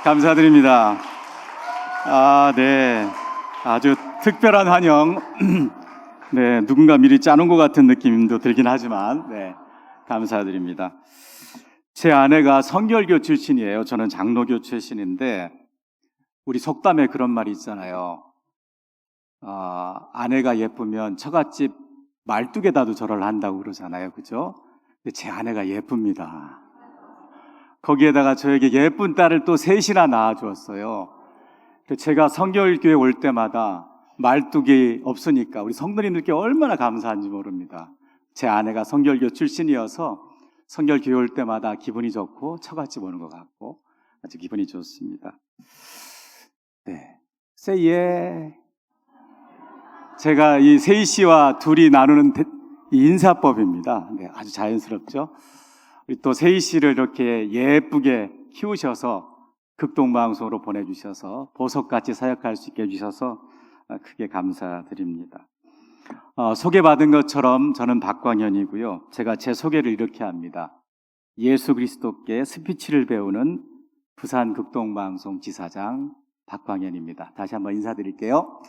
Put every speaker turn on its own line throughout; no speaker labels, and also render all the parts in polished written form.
감사드립니다. 네. 아주 특별한 환영. 네, 누군가 미리 짜놓은 것 같은 느낌도 들긴 하지만, 네, 감사드립니다. 제 아내가 성결교 출신이에요. 저는 장로교 출신인데, 우리 속담에 그런 말이 있잖아요. 아내가 예쁘면 처갓집 말뚝에다도 절을 한다고 그러잖아요. 그죠? 근데 제 아내가 예쁩니다. 거기에다가 저에게 예쁜 딸을 또 셋이나 낳아주었어요. 제가 성결교회 올 때마다 말뚝이 없으니까 우리 성도님들께 얼마나 감사한지 모릅니다. 제 아내가 성결교 출신이어서 성결교회 올 때마다 기분이 좋고 처갓집 오는 것 같고 아주 기분이 좋습니다. 네, say yeah. 제가 이 세희 씨와 둘이 나누는 인사법입니다. 네, 아주 자연스럽죠. 우리 또 세희 씨를 이렇게 예쁘게 키우셔서 극동방송으로 보내주셔서 보석같이 사역할 수 있게 해주셔서 크게 감사드립니다. 소개받은 것처럼 저는 박광현이고요. 제가 제 소개를 이렇게 합니다. 예수 그리스도께 스피치를 배우는 부산 극동방송 지사장 박광현입니다. 다시 한번 인사드릴게요.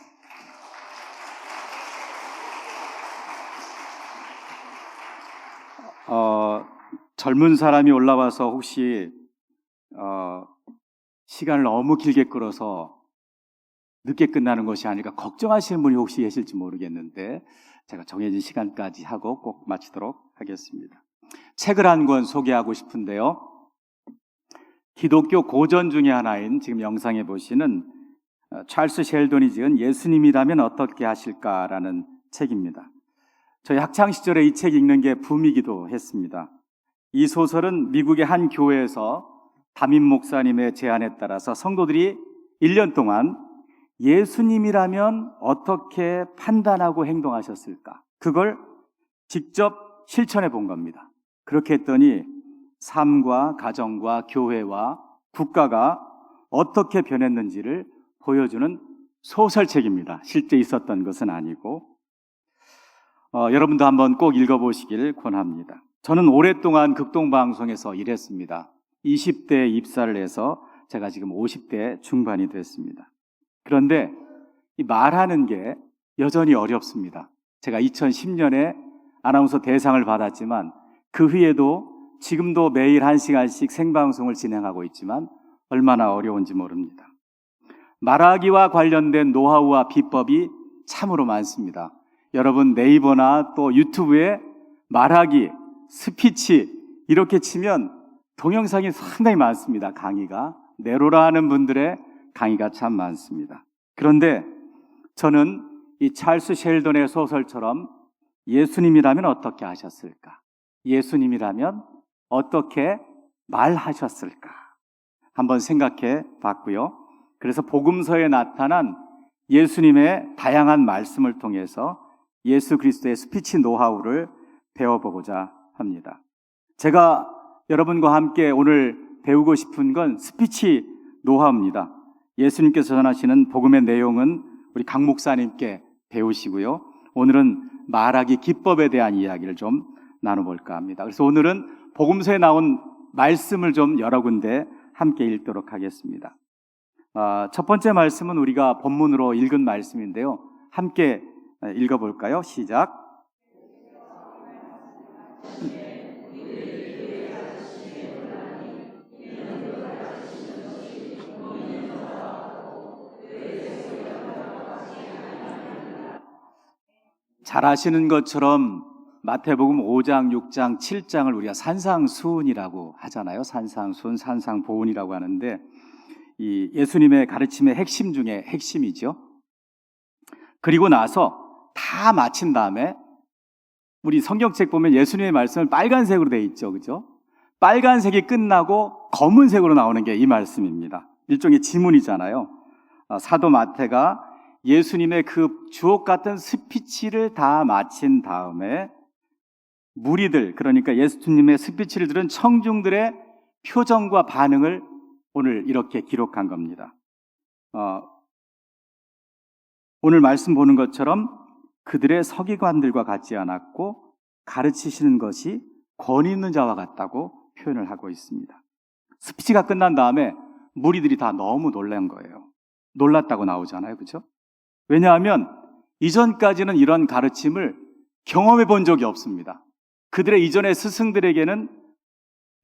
젊은 사람이 올라와서 혹시 시간을 너무 길게 끌어서 늦게 끝나는 것이 아닐까 걱정하시는 분이 혹시 계실지 모르겠는데 제가 정해진 시간까지 하고 꼭 마치도록 하겠습니다. 책을 한 권 소개하고 싶은데요. 기독교 고전 중에 하나인 지금 영상에 보시는 찰스 셸돈이 지은 예수님이라면 어떻게 하실까라는 책입니다. 저희 학창시절에 이 책 읽는 게 붐이기도 했습니다. 이 소설은 미국의 한 교회에서 담임 목사님의 제안에 따라서 성도들이 1년 동안 예수님이라면 어떻게 판단하고 행동하셨을까? 그걸 직접 실천해 본 겁니다. 그렇게 했더니 삶과 가정과 교회와 국가가 어떻게 변했는지를 보여주는 소설책입니다. 실제 있었던 것은 아니고 여러분도 한번 꼭 읽어보시길 권합니다. 저는 오랫동안 극동방송에서 일했습니다. 20대에 입사를 해서 제가 지금 50대 중반이 됐습니다. 그런데 이 말하는 게 여전히 어렵습니다. 제가 2010년에 아나운서 대상을 받았지만 그 후에도 지금도 매일 1시간씩 생방송을 진행하고 있지만 얼마나 어려운지 모릅니다. 말하기와 관련된 노하우와 비법이 참으로 많습니다. 여러분 네이버나 또 유튜브에 말하기, 스피치 이렇게 치면 동영상이 상당히 많습니다. 강의가 내로라 하는 분들의 강의가 참 많습니다. 그런데 저는 이 찰스 셸돈의 소설처럼 예수님이라면 어떻게 하셨을까? 예수님이라면 어떻게 말하셨을까? 한번 생각해 봤고요. 그래서 복음서에 나타난 예수님의 다양한 말씀을 통해서 예수 그리스도의 스피치 노하우를 배워보고자 합니다. 제가 여러분과 함께 오늘 배우고 싶은 건 스피치 노하우입니다. 예수님께서 전하시는 복음의 내용은 우리 강 목사님께 배우시고요. 오늘은 말하기 기법에 대한 이야기를 좀 나눠볼까 합니다. 그래서 오늘은 복음서에 나온 말씀을 좀 여러 군데 함께 읽도록 하겠습니다. 첫 번째 말씀은 우리가 본문으로 읽은 말씀인데요. 함께 읽어볼까요? 시작. 잘 아시는 것처럼 마태복음 5장, 6장, 7장을 우리가 산상수훈이라고 하잖아요. 산상수훈, 산상보훈이라고 하는데 이 예수님의 가르침의 핵심 중에 핵심이죠. 그리고 나서 다 마친 다음에 우리 성경책 보면 예수님의 말씀을 빨간색으로 되어 있죠. 그죠? 빨간색이 끝나고 검은색으로 나오는 게 이 말씀입니다. 일종의 지문이잖아요. 사도 마태가 예수님의 그 주옥 같은 스피치를 다 마친 다음에 무리들, 그러니까 예수님의 스피치를 들은 청중들의 표정과 반응을 오늘 이렇게 기록한 겁니다. 오늘 말씀 보는 것처럼 그들의 서기관들과 같지 않았고 가르치시는 것이 권위 있는 자와 같다고 표현을 하고 있습니다. 스피치가 끝난 다음에 무리들이 다 너무 놀란 거예요. 놀랐다고 나오잖아요. 그렇죠? 왜냐하면 이전까지는 이런 가르침을 경험해 본 적이 없습니다. 그들의 이전의 스승들에게는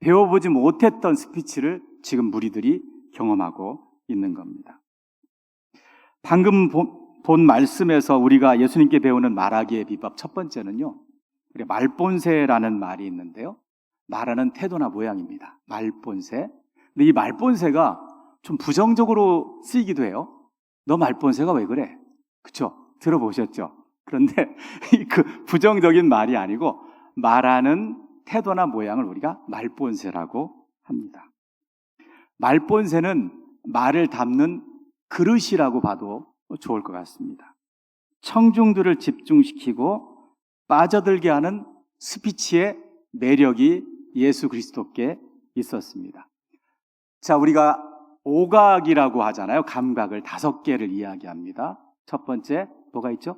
배워보지 못했던 스피치를 지금 무리들이 경험하고 있는 겁니다. 방금 본 말씀에서 우리가 예수님께 배우는 말하기의 비법 첫 번째는요, 말본세라는 말이 있는데요, 말하는 태도나 모양입니다. 말본세. 근데 이 말본세가 좀 부정적으로 쓰이기도 해요. 너 말본세가 왜 그래? 그쵸? 들어보셨죠? 그런데 그 부정적인 말이 아니고 말하는 태도나 모양을 우리가 말본세라고 합니다. 말본세는 말을 담는 그릇이라고 봐도 좋을 것 같습니다. 청중들을 집중시키고 빠져들게 하는 스피치의 매력이 예수 그리스도께 있었습니다. 자, 우리가 오각이라고 하잖아요. 감각을 5개를 이야기합니다. 첫 번째 뭐가 있죠?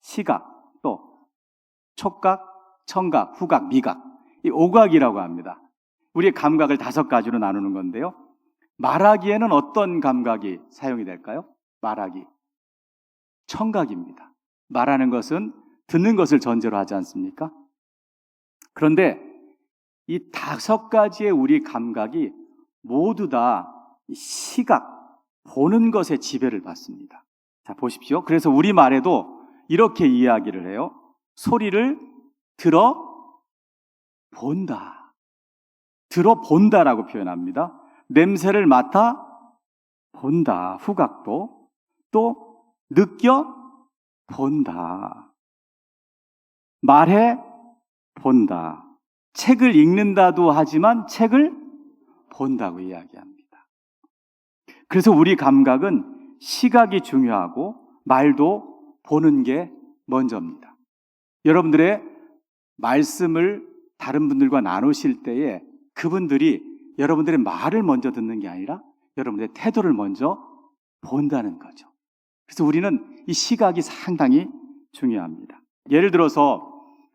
시각, 또 촉각, 청각, 후각, 미각. 이 오각이라고 합니다. 우리의 감각을 5가지로 나누는 건데요. 말하기에는 어떤 감각이 사용이 될까요? 말하기. 청각입니다. 말하는 것은 듣는 것을 전제로 하지 않습니까? 그런데 이 5가지의 우리 감각이 모두 다 시각, 보는 것에 지배를 받습니다. 자, 보십시오. 그래서 우리 말에도 이렇게 이야기를 해요. 소리를 들어본다. 들어본다라고 표현합니다. 냄새를 맡아본다. 후각도. 또 느껴본다. 말해본다. 책을 읽는다도 하지만 책을 본다고 이야기합니다. 그래서 우리 감각은 시각이 중요하고 말도 보는 게 먼저입니다. 여러분들의 말씀을 다른 분들과 나누실 때에 그분들이 여러분들의 말을 먼저 듣는 게 아니라 여러분들의 태도를 먼저 본다는 거죠. 그래서 우리는 이 시각이 상당히 중요합니다. 예를 들어서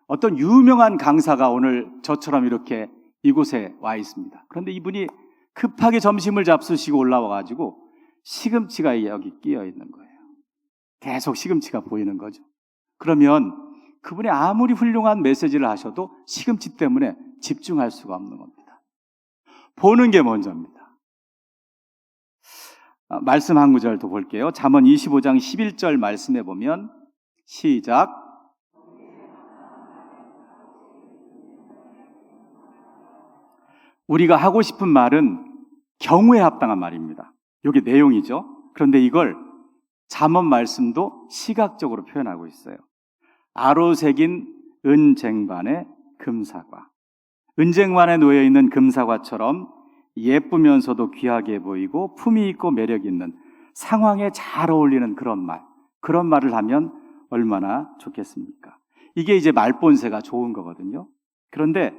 어떤 유명한 강사가 오늘 저처럼 이렇게 이곳에 와 있습니다. 그런데 이분이 급하게 점심을 잡수시고 올라와가지고 시금치가 여기 끼어 있는 거예요. 계속 시금치가 보이는 거죠. 그러면 그분이 아무리 훌륭한 메시지를 하셔도 시금치 때문에 집중할 수가 없는 겁니다. 보는 게 먼저입니다. 말씀 한 구절 더 볼게요. 잠언 25장 11절 말씀에 보면 시작. 우리가 하고 싶은 말은 경우에 합당한 말입니다. 이게 내용이죠. 그런데 이걸 잠언 말씀도 시각적으로 표현하고 있어요. 아로새긴 은쟁반의 금사과. 은쟁반에 놓여있는 금사과처럼 예쁘면서도 귀하게 보이고 품위 있고 매력 있는 상황에 잘 어울리는 그런 말을 하면 얼마나 좋겠습니까? 이게 이제 말본세가 좋은 거거든요. 그런데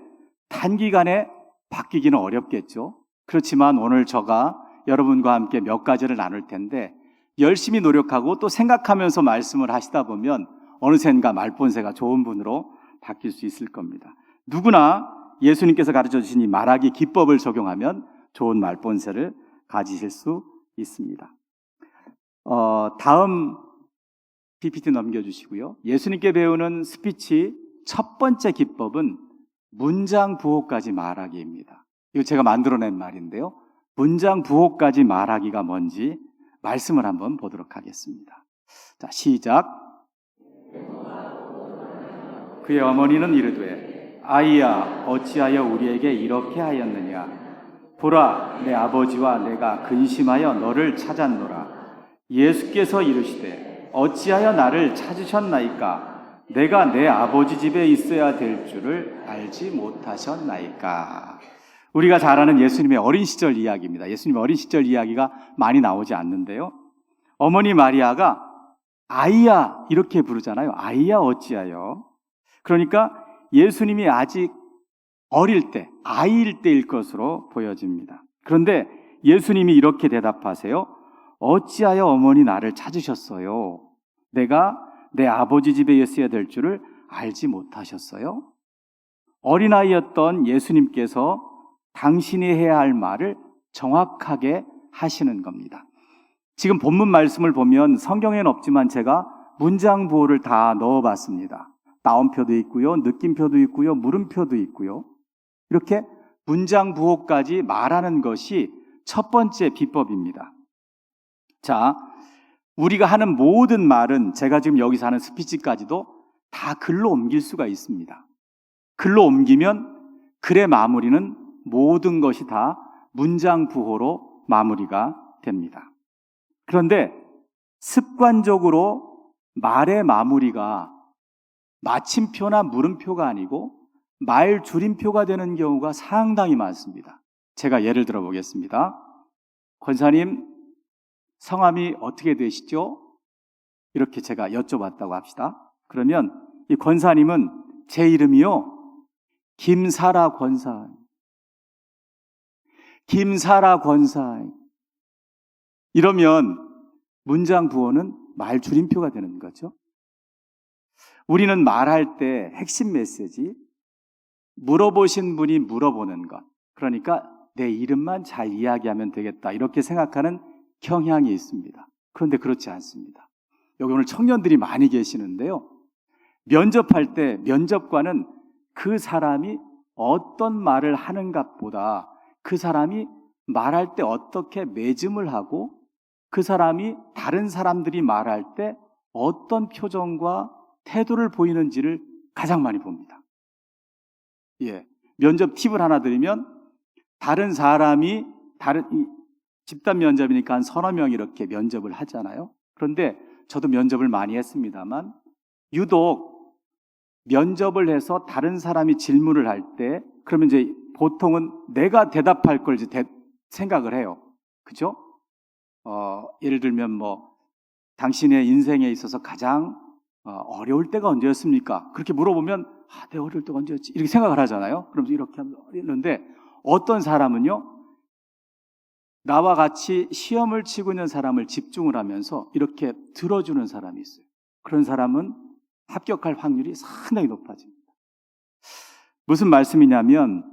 단기간에 바뀌기는 어렵겠죠. 그렇지만 오늘 제가 여러분과 함께 몇 가지를 나눌 텐데 열심히 노력하고 또 생각하면서 말씀을 하시다 보면 어느샌가 말본세가 좋은 분으로 바뀔 수 있을 겁니다. 누구나 예수님께서 가르쳐 주신 이 말하기 기법을 적용하면 좋은 말본세를 가지실 수 있습니다. 다음 PPT 넘겨주시고요. 예수님께 배우는 스피치 첫 번째 기법은 문장 부호까지 말하기입니다. 이거 제가 만들어낸 말인데요. 문장 부호까지 말하기가 뭔지 말씀을 한번 보도록 하겠습니다. 자, 시작. 그의 어머니는 이르되 아이야 어찌하여 우리에게 이렇게 하였느냐. 보라 내 아버지와 내가 근심하여 너를 찾았노라. 예수께서 이르시되 어찌하여 나를 찾으셨나이까. 내가 내 아버지 집에 있어야 될 줄을 알지 못하셨나이까. 우리가 잘 아는 예수님의 어린 시절 이야기입니다. 예수님의 어린 시절 이야기가 많이 나오지 않는데요. 어머니 마리아가 아이야 이렇게 부르잖아요. 아이야 어찌하여. 그러니까 예수님이 아직 어릴 때, 아이일 때일 것으로 보여집니다. 그런데 예수님이 이렇게 대답하세요. 어찌하여 어머니 나를 찾으셨어요? 내가 내 아버지 집에 있어야 될 줄을 알지 못하셨어요? 어린아이였던 예수님께서 당신이 해야 할 말을 정확하게 하시는 겁니다. 지금 본문 말씀을 보면 성경에는 없지만 제가 문장 부호를 다 넣어봤습니다. 따옴표도 있고요, 느낌표도 있고요, 물음표도 있고요. 이렇게 문장 부호까지 말하는 것이 첫 번째 비법입니다. 자, 우리가 하는 모든 말은 제가 지금 여기서 하는 스피치까지도 다 글로 옮길 수가 있습니다. 글로 옮기면 글의 마무리는 모든 것이 다 문장 부호로 마무리가 됩니다. 그런데 습관적으로 말의 마무리가 마침표나 물음표가 아니고 말 줄임표가 되는 경우가 상당히 많습니다. 제가 예를 들어 보겠습니다. 권사님, 성함이 어떻게 되시죠? 이렇게 제가 여쭤봤다고 합시다. 그러면 이 권사님은 제 이름이요, 김사라 권사. 김사라 권사. 이러면 문장 부호는 말 줄임표가 되는 거죠. 우리는 말할 때 핵심 메시지, 물어보신 분이 물어보는 것, 그러니까 내 이름만 잘 이야기하면 되겠다, 이렇게 생각하는 경향이 있습니다. 그런데 그렇지 않습니다. 여기 오늘 청년들이 많이 계시는데요, 면접할 때 면접관은 그 사람이 어떤 말을 하는가 보다 그 사람이 말할 때 어떻게 매짐을 하고 그 사람이 다른 사람들이 말할 때 어떤 표정과 태도를 보이는지를 가장 많이 봅니다. 면접 팁을 하나 드리면, 다른 사람이 집단 면접이니까 한 서너 명 이렇게 면접을 하잖아요. 그런데 저도 면접을 많이 했습니다만 유독 면접을 해서 다른 사람이 질문을 할 때, 그러면 이제 보통은 내가 대답할 걸 이제 생각을 해요. 그죠? 예를 들면 당신의 인생에 있어서 가장 어려울 때가 언제였습니까? 그렇게 물어보면 내 어려울 때가 언제였지? 이렇게 생각을 하잖아요. 그러면서 이렇게 하는데, 어떤 사람은요, 나와 같이 시험을 치고 있는 사람을 집중을 하면서 이렇게 들어주는 사람이 있어요. 그런 사람은 합격할 확률이 상당히 높아집니다. 무슨 말씀이냐면,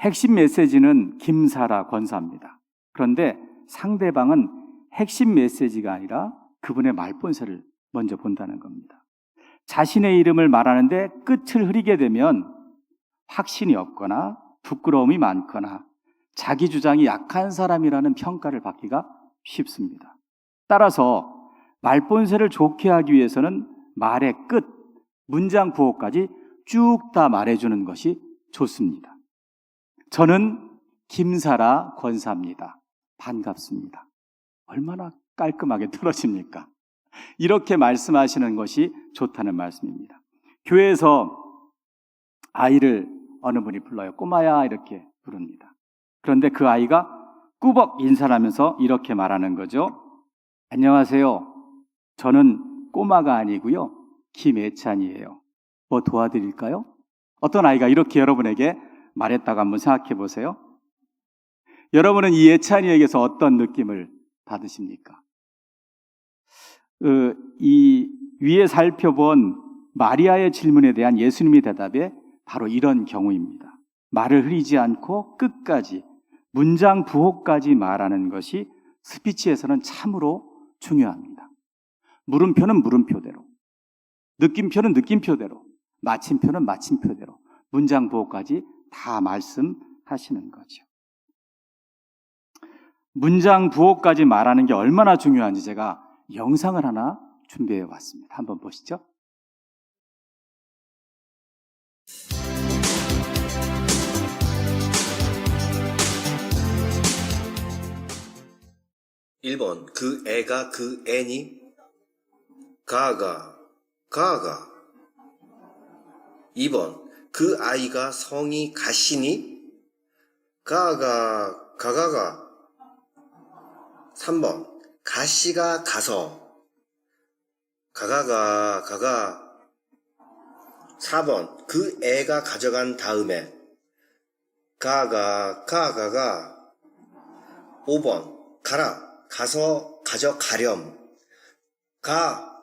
핵심 메시지는 김사라 권사입니다. 그런데 상대방은 핵심 메시지가 아니라 그분의 말본세를 먼저 본다는 겁니다. 자신의 이름을 말하는데 끝을 흐리게 되면 확신이 없거나 부끄러움이 많거나 자기 주장이 약한 사람이라는 평가를 받기가 쉽습니다. 따라서 말본세를 좋게 하기 위해서는 말의 끝, 문장 부호까지 쭉 다 말해주는 것이 좋습니다. 저는 김사라 권사입니다. 반갑습니다. 얼마나 깔끔하게 떨어집니까? 이렇게 말씀하시는 것이 좋다는 말씀입니다. 교회에서 아이를 어느 분이 불러요. 꼬마야, 이렇게 부릅니다. 그런데 그 아이가 꾸벅 인사를 하면서 이렇게 말하는 거죠. 안녕하세요. 저는 꼬마가 아니고요, 김애찬이에요. 뭐 도와드릴까요? 어떤 아이가 이렇게 여러분에게 말했다고 한번 생각해 보세요. 여러분은 이 애찬이에게서 어떤 느낌을 받으십니까? 이 위에 살펴본 마리아의 질문에 대한 예수님의 대답에 바로 이런 경우입니다. 말을 흐리지 않고 끝까지 문장 부호까지 말하는 것이 스피치에서는 참으로 중요합니다. 물음표는 물음표대로, 느낌표는 느낌표대로, 마침표는 마침표대로 문장 부호까지 다 말씀하시는 거죠. 문장 부호까지 말하는 게 얼마나 중요한지 제가 영상을 하나 준비해 왔습니다. 한번 보시죠.
1번 그 애가 그 애니? 가가 2번 그 아이가 성이 가시니? 가가 3번 가시가 가서 가가 4번 그 애가 가져간 다음에 가가 5번 가라 가서 가져가렴 가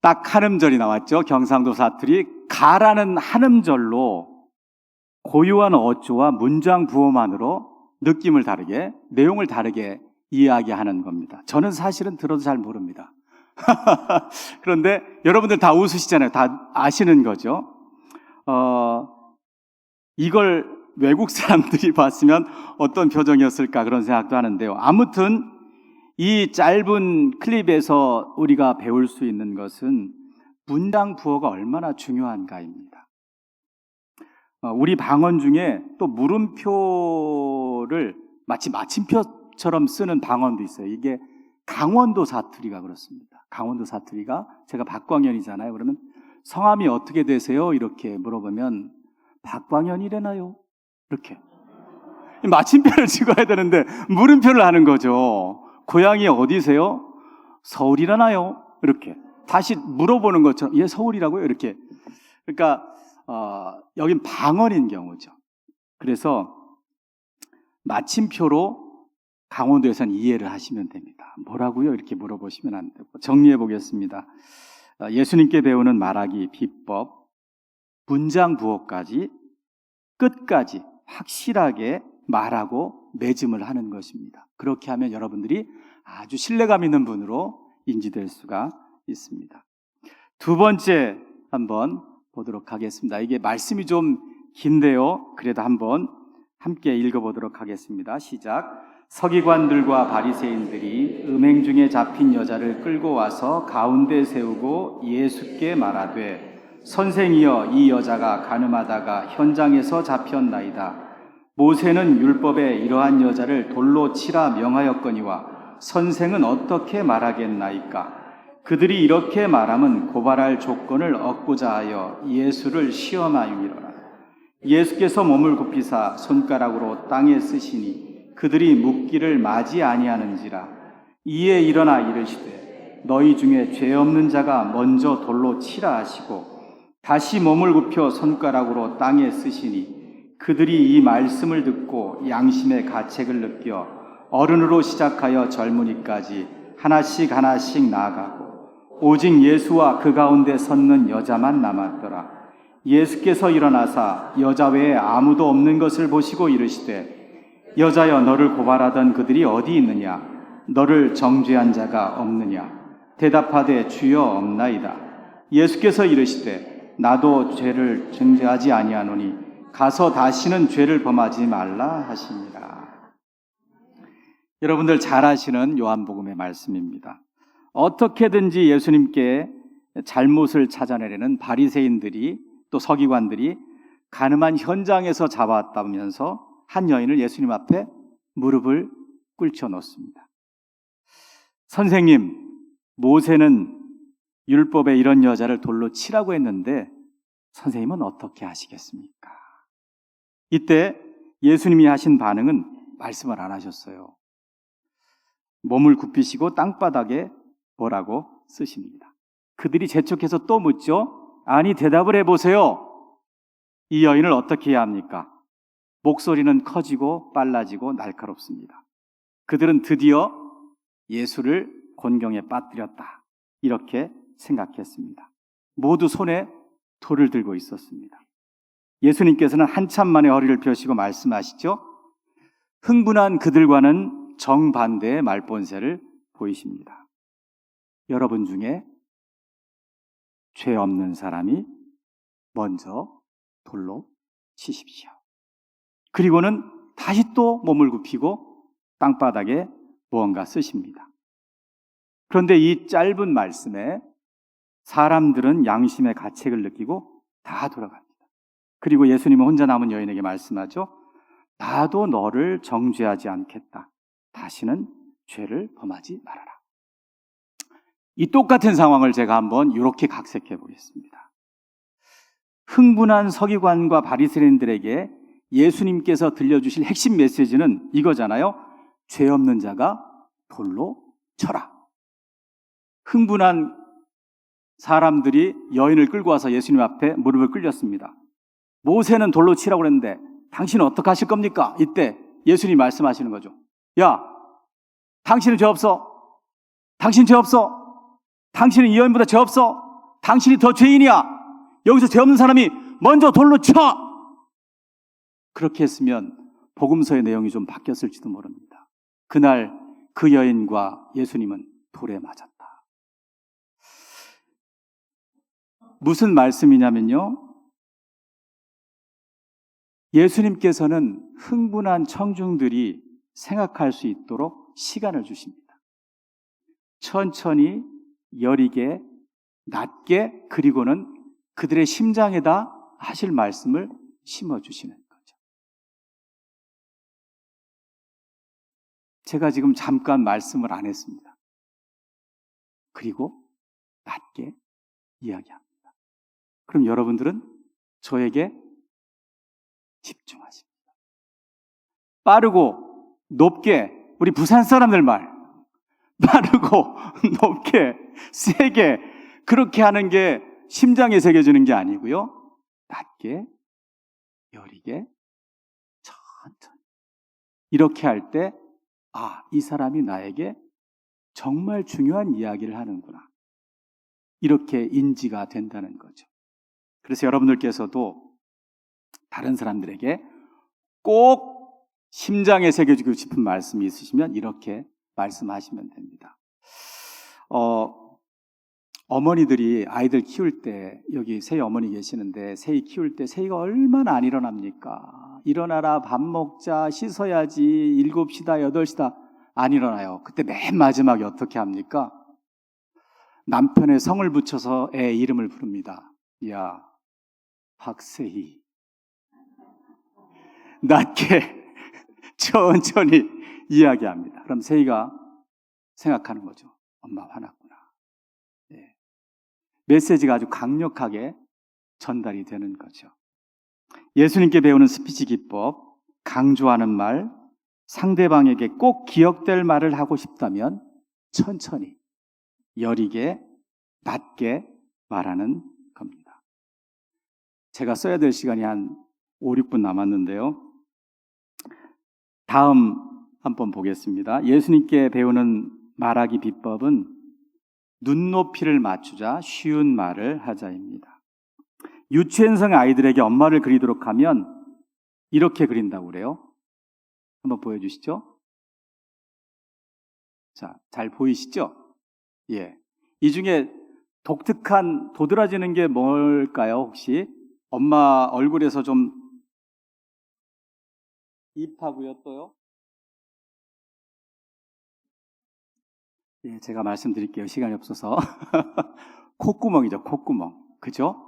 딱 한 음절이 나왔죠. 경상도 사투리 가라는 한음절로 고유한 어조와 문장 부호만으로 느낌을 다르게, 내용을 다르게 이야기하는 겁니다. 저는 사실은 들어도 잘 모릅니다. 그런데 여러분들 다 웃으시잖아요. 다 아시는 거죠. 이걸 외국 사람들이 봤으면 어떤 표정이었을까 그런 생각도 하는데요. 아무튼 이 짧은 클립에서 우리가 배울 수 있는 것은 문장 부호가 얼마나 중요한가입니다. 우리 방언 중에 또 물음표를 마치 마침표처럼 쓰는 방언도 있어요. 이게 강원도 사투리가 그렇습니다. 강원도 사투리가, 제가 박광현이잖아요. 그러면 성함이 어떻게 되세요? 이렇게 물어보면 박광현이래나요? 이렇게 마침표를 찍어야 되는데 물음표를 하는 거죠. 고향이 어디세요? 서울이라나요? 이렇게 다시 물어보는 것처럼, 예, 서울이라고요? 이렇게. 그러니까 여긴 방언인 경우죠. 그래서 마침표로 강원도에서는 이해를 하시면 됩니다. 뭐라고요? 이렇게 물어보시면 안 되고. 정리해 보겠습니다. 예수님께 배우는 말하기 비법, 문장 부호까지 끝까지 확실하게 말하고 매짐을 하는 것입니다. 그렇게 하면 여러분들이 아주 신뢰감 있는 분으로 인지될 수가 있습니다. 두 번째 한번 보도록 하겠습니다. 이게 말씀이 좀 긴데요. 그래도 한번 함께 읽어보도록 하겠습니다. 시작. 서기관들과 바리새인들이 음행 중에 잡힌 여자를 끌고 와서 가운데 세우고 예수께 말하되, 선생이여, 이 여자가 가늠하다가 현장에서 잡혔나이다. 모세는 율법에 이러한 여자를 돌로 치라 명하였거니와 선생은 어떻게 말하겠나이까? 그들이 이렇게 말함은 고발할 조건을 얻고자 하여 예수를 시험하유니라. 예수께서 몸을 굽히사 손가락으로 땅에 쓰시니 그들이 묻기를 마지 아니하는지라. 이에 일어나 이르시되, 너희 중에 죄 없는 자가 먼저 돌로 치라 하시고 다시 몸을 굽혀 손가락으로 땅에 쓰시니 그들이 이 말씀을 듣고 양심의 가책을 느껴 어른으로 시작하여 젊은이까지 하나씩 하나씩 나아가고 오직 예수와 그 가운데 섰는 여자만 남았더라. 예수께서 일어나사 여자 외에 아무도 없는 것을 보시고 이르시되, 여자여, 너를 고발하던 그들이 어디 있느냐? 너를 정죄한 자가 없느냐? 대답하되, 주여, 없나이다. 예수께서 이르시되, 나도 죄를 정죄하지 아니하노니 가서 다시는 죄를 범하지 말라 하시니라. 여러분들 잘 아시는 요한복음의 말씀입니다. 어떻게든지 예수님께 잘못을 찾아내려는 바리새인들이, 또 서기관들이 가늠한 현장에서 잡아왔다면서 한 여인을 예수님 앞에 무릎을 꿇쳐 놓습니다. 선생님, 모세는 율법에 이런 여자를 돌로 치라고 했는데 선생님은 어떻게 하시겠습니까? 이때 예수님이 하신 반응은 말씀을 안 하셨어요. 몸을 굽히시고 땅바닥에 뭐라고 쓰십니다. 그들이 재촉해서 또 묻죠. 아니, 대답을 해보세요. 이 여인을 어떻게 해야 합니까? 목소리는 커지고 빨라지고 날카롭습니다. 그들은 드디어 예수를 곤경에 빠뜨렸다, 이렇게 생각했습니다. 모두 손에 돌을 들고 있었습니다. 예수님께서는 한참 만에 허리를 펴시고 말씀하시죠. 흥분한 그들과는 정반대의 말본세를 보이십니다. 여러분 중에 죄 없는 사람이 먼저 돌로 치십시오. 그리고는 다시 또 몸을 굽히고 땅바닥에 무언가 쓰십니다. 그런데 이 짧은 말씀에 사람들은 양심의 가책을 느끼고 다 돌아갑니다. 그리고 예수님은 혼자 남은 여인에게 말씀하죠. 나도 너를 정죄하지 않겠다. 다시는 죄를 범하지 말아라. 이 똑같은 상황을 제가 한번 이렇게 각색해 보겠습니다. 흥분한 서기관과 바리새인들에게 예수님께서 들려주실 핵심 메시지는 이거잖아요. 죄 없는 자가 돌로 쳐라. 흥분한 사람들이 여인을 끌고 와서 예수님 앞에 무릎을 꿇렸습니다. 모세는 돌로 치라고 그랬는데 당신은 어떻게 하실 겁니까? 이때 예수님이 말씀하시는 거죠. 야, 당신은 죄 없어. 당신 죄 없어. 당신은 이 여인보다 죄 없어. 당신이 더 죄인이야. 여기서 죄 없는 사람이 먼저 돌로 쳐! 그렇게 했으면 복음서의 내용이 좀 바뀌었을지도 모릅니다. 그날 그 여인과 예수님은 돌에 맞았다. 무슨 말씀이냐면요. 예수님께서는 흥분한 청중들이 생각할 수 있도록 시간을 주십니다. 천천히, 여리게, 낮게, 그리고는 그들의 심장에다 하실 말씀을 심어주시는 거죠. 제가 지금 잠깐 말씀을 안 했습니다. 그리고 낮게 이야기합니다. 그럼 여러분들은 저에게 집중하십니다. 빠르고 높게, 우리 부산 사람들 말, 빠르고 높게, 세게 그렇게 하는 게 심장에 새겨지는 게 아니고요. 낮게, 여리게, 천천히. 이렇게 할 때, 아, 이 사람이 나에게 정말 중요한 이야기를 하는구나. 이렇게 인지가 된다는 거죠. 그래서 여러분들께서도 다른 사람들에게 꼭 심장에 새겨지고 싶은 말씀이 있으시면 이렇게 말씀하시면 됩니다. 어머니들이 아이들 키울 때, 여기 세희 어머니 계시는데 세희 키울 때 세희가 얼마나 안 일어납니까? 일어나라, 밥 먹자, 씻어야지, 7시다, 8시다 안 일어나요. 그때 맨 마지막에 어떻게 합니까? 남편의 성을 붙여서 애 이름을 부릅니다. 야, 박세희. 낮게 천천히 이야기합니다. 그럼 세희가 생각하는 거죠. 엄마 화났구나. 네. 메시지가 아주 강력하게 전달이 되는 거죠. 예수님께 배우는 스피치 기법, 강조하는 말, 상대방에게 꼭 기억될 말을 하고 싶다면 천천히, 여리게, 낮게 말하는 겁니다. 제가 써야 될 시간이 한 5, 6분 남았는데요. 다음 한번 보겠습니다. 예수님께 배우는 말하기 비법은 눈높이를 맞추자, 쉬운 말을 하자입니다. 유치원생 아이들에게 엄마를 그리도록 하면 이렇게 그린다고 그래요. 한번 보여주시죠. 자, 잘 보이시죠? 예. 이 중에 독특한 도드라지는 게 뭘까요, 혹시? 엄마 얼굴에서 좀 입하고요, 또요? 예, 제가 말씀드릴게요. 시간이 없어서. 콧구멍이죠, 콧구멍. 그죠?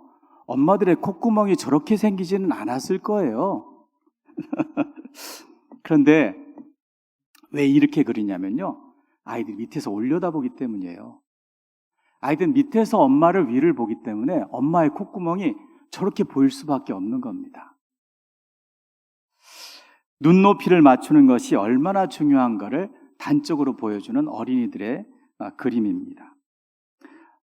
엄마들의 콧구멍이 저렇게 생기지는 않았을 거예요. 그런데 왜 이렇게 그리냐면요. 아이들 밑에서 올려다보기 때문이에요. 아이들 밑에서 엄마를 위를 보기 때문에 엄마의 콧구멍이 저렇게 보일 수밖에 없는 겁니다. 눈높이를 맞추는 것이 얼마나 중요한가를 단적으로 보여주는 어린이들의 그림입니다.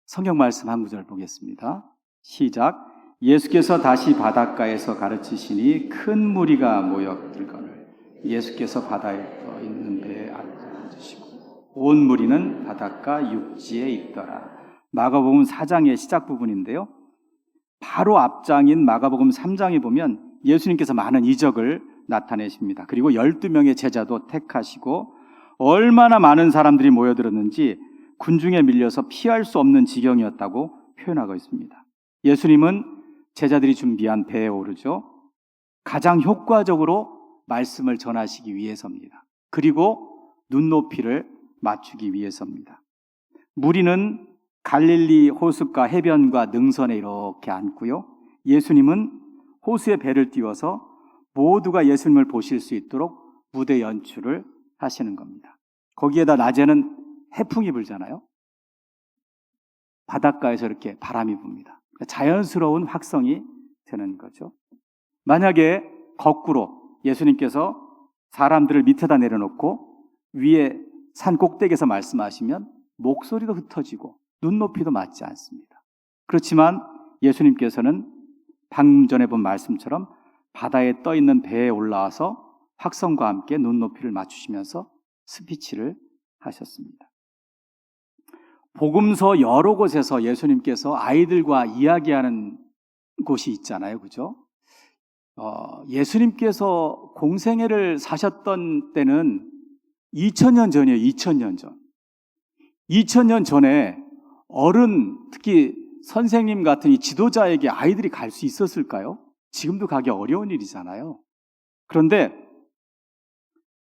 성경 말씀 한 구절 보겠습니다. 시작. 예수께서 다시 바닷가에서 가르치시니 큰 무리가 모였들거늘 예수께서 바다에 떠 있는 배에 앉으시고 온 무리는 바닷가 육지에 있더라. 마가복음 4장의 시작 부분인데요. 바로 앞장인 마가복음 3장에 보면 예수님께서 많은 이적을 나타내십니다. 그리고 12명의 제자도 택하시고 얼마나 많은 사람들이 모여들었는지 군중에 밀려서 피할 수 없는 지경이었다고 표현하고 있습니다. 예수님은 제자들이 준비한 배에 오르죠. 가장 효과적으로 말씀을 전하시기 위해서입니다. 그리고 눈높이를 맞추기 위해서입니다. 무리는 갈릴리 호숫가 해변과 능선에 이렇게 앉고요. 예수님은 호수에 배를 띄워서 모두가 예수님을 보실 수 있도록 무대 연출을 하시는 겁니다. 거기에다 낮에는 해풍이 불잖아요. 바닷가에서 이렇게 바람이 붑니다. 자연스러운 확성이 되는 거죠. 만약에 거꾸로 예수님께서 사람들을 밑에다 내려놓고 위에 산 꼭대기에서 말씀하시면 목소리도 흩어지고 눈높이도 맞지 않습니다. 그렇지만 예수님께서는 방금 전에 본 말씀처럼 바다에 떠 있는 배에 올라와서 확성과 함께 눈높이를 맞추시면서 스피치를 하셨습니다. 복음서 여러 곳에서 예수님께서 아이들과 이야기하는 곳이 있잖아요. 그죠? 예수님께서 공생애를 사셨던 때는 2000년 전이에요. 2000년 전. 2000년 전에 어른, 특히 선생님 같은 이 지도자에게 아이들이 갈 수 있었을까요? 지금도 가기 어려운 일이잖아요. 그런데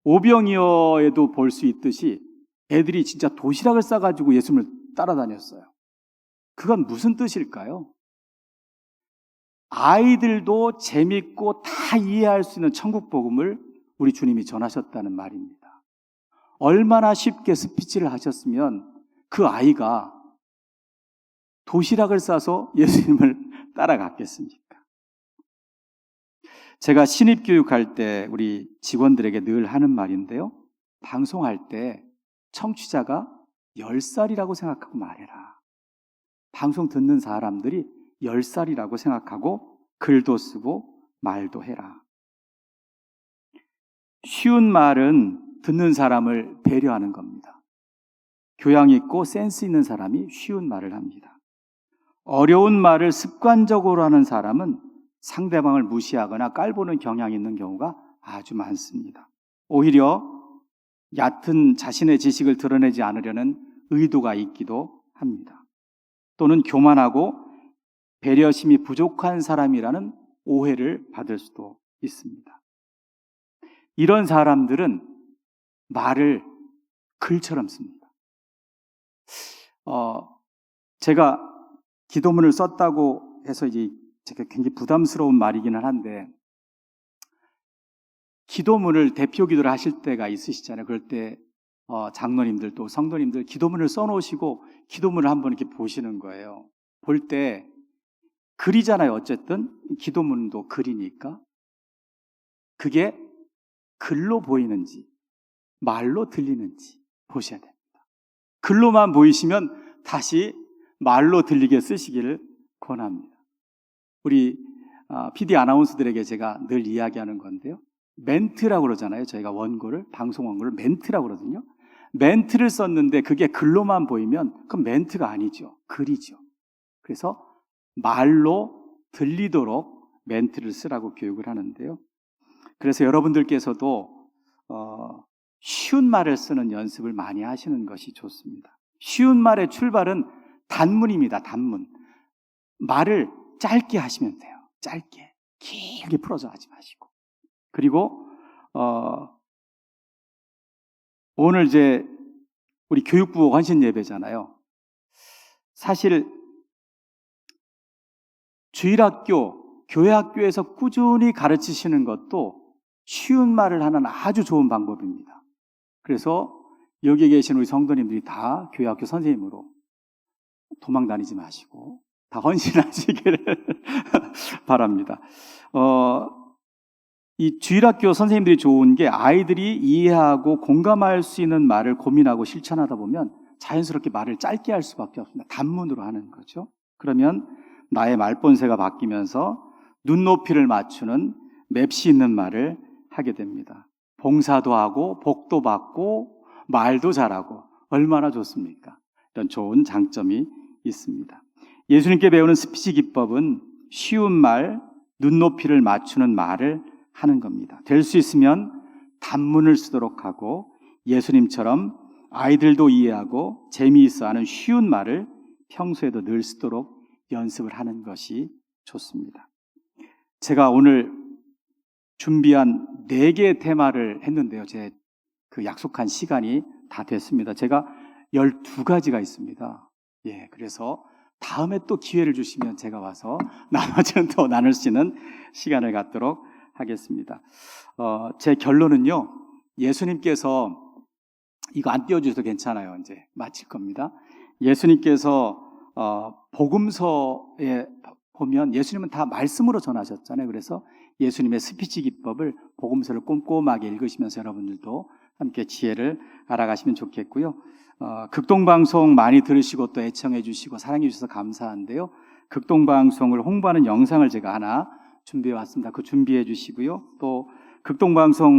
오병이어에도 볼 수 있듯이 애들이 진짜 도시락을 싸가지고 예수님을 따라다녔어요. 그건 무슨 뜻일까요? 아이들도 재밌고 다 이해할 수 있는 천국 복음을 우리 주님이 전하셨다는 말입니다. 얼마나 쉽게 스피치를 하셨으면 그 아이가 도시락을 싸서 예수님을 따라갔겠습니까? 제가 신입교육할 때 우리 직원들에게 늘 하는 말인데요. 방송할 때 청취자가 10살이라고 생각하고 말해라. 방송 듣는 사람들이 10살이라고 생각하고 글도 쓰고 말도 해라. 쉬운 말은 듣는 사람을 배려하는 겁니다. 교양 있고 센스 있는 사람이 쉬운 말을 합니다. 어려운 말을 습관적으로 하는 사람은 상대방을 무시하거나 깔보는 경향이 있는 경우가 아주 많습니다. 오히려 얕은 자신의 지식을 드러내지 않으려는 의도가 있기도 합니다. 또는 교만하고 배려심이 부족한 사람이라는 오해를 받을 수도 있습니다. 이런 사람들은 말을 글처럼 씁니다. 제가 기도문을 썼다고 해서 이제 제가 굉장히 부담스러운 말이기는 한데, 기도문을 대표 기도를 하실 때가 있으시잖아요. 그럴 때 장로님들 또 성도님들 기도문을 써놓으시고 기도문을 한번 이렇게 보시는 거예요. 볼 때 글이잖아요. 어쨌든 기도문도 글이니까 그게 글로 보이는지 말로 들리는지 보셔야 됩니다. 글로만 보이시면 다시 말로 들리게 쓰시기를 권합니다. 우리 PD 아나운서들에게 제가 늘 이야기하는 건데요. 멘트라고 그러잖아요. 저희가 원고를, 방송 원고를 멘트라고 그러거든요. 멘트를 썼는데 그게 글로만 보이면 그건 멘트가 아니죠. 글이죠. 그래서 말로 들리도록 멘트를 쓰라고 교육을 하는데요. 그래서 여러분들께서도 쉬운 말을 쓰는 연습을 많이 하시는 것이 좋습니다. 쉬운 말의 출발은 단문입니다. 단문. 말을 짧게 하시면 돼요. 짧게. 길게 풀어서 하지 마시고. 그리고 오늘 이제 우리 교육부 헌신 예배잖아요. 사실 주일학교, 교회학교에서 꾸준히 가르치시는 것도 쉬운 말을 하는 아주 좋은 방법입니다. 그래서 여기 계신 우리 성도님들이 다 교회학교 선생님으로 도망 다니지 마시고 다 헌신하시기를 바랍니다. 이 주일학교 선생님들이 좋은 게 아이들이 이해하고 공감할 수 있는 말을 고민하고 실천하다 보면 자연스럽게 말을 짧게 할 수밖에 없습니다. 단문으로 하는 거죠. 그러면 나의 말본세가 바뀌면서 눈높이를 맞추는 맵시 있는 말을 하게 됩니다. 봉사도 하고 복도 받고 말도 잘하고 얼마나 좋습니까? 이런 좋은 장점이 있습니다. 예수님께 배우는 스피치 기법은 쉬운 말, 눈높이를 맞추는 말을 하는 겁니다. 될 수 있으면 단문을 쓰도록 하고 예수님처럼 아이들도 이해하고 재미있어 하는 쉬운 말을 평소에도 늘 쓰도록 연습을 하는 것이 좋습니다. 제가 오늘 준비한 4개의 테마를 했는데요. 제 그 약속한 시간이 다 됐습니다. 제가 12가지가 있습니다. 예, 그래서 다음에 또 기회를 주시면 제가 와서 나머지는 더 나눌 수 있는 시간을 갖도록 하겠습니다. 제 결론은요, 예수님께서 이거 안 띄워주셔도 괜찮아요. 이제 마칠 겁니다. 예수님께서 복음서에 보면 예수님은 다 말씀으로 전하셨잖아요. 그래서 예수님의 스피치 기법을 복음서를 꼼꼼하게 읽으시면서 여러분들도 함께 지혜를 알아가시면 좋겠고요. 극동방송 많이 들으시고 또 애청해 주시고 사랑해 주셔서 감사한데요. 극동방송을 홍보하는 영상을 제가 하나 준비해 왔습니다. 그 준비해 주시고요. 또 극동방송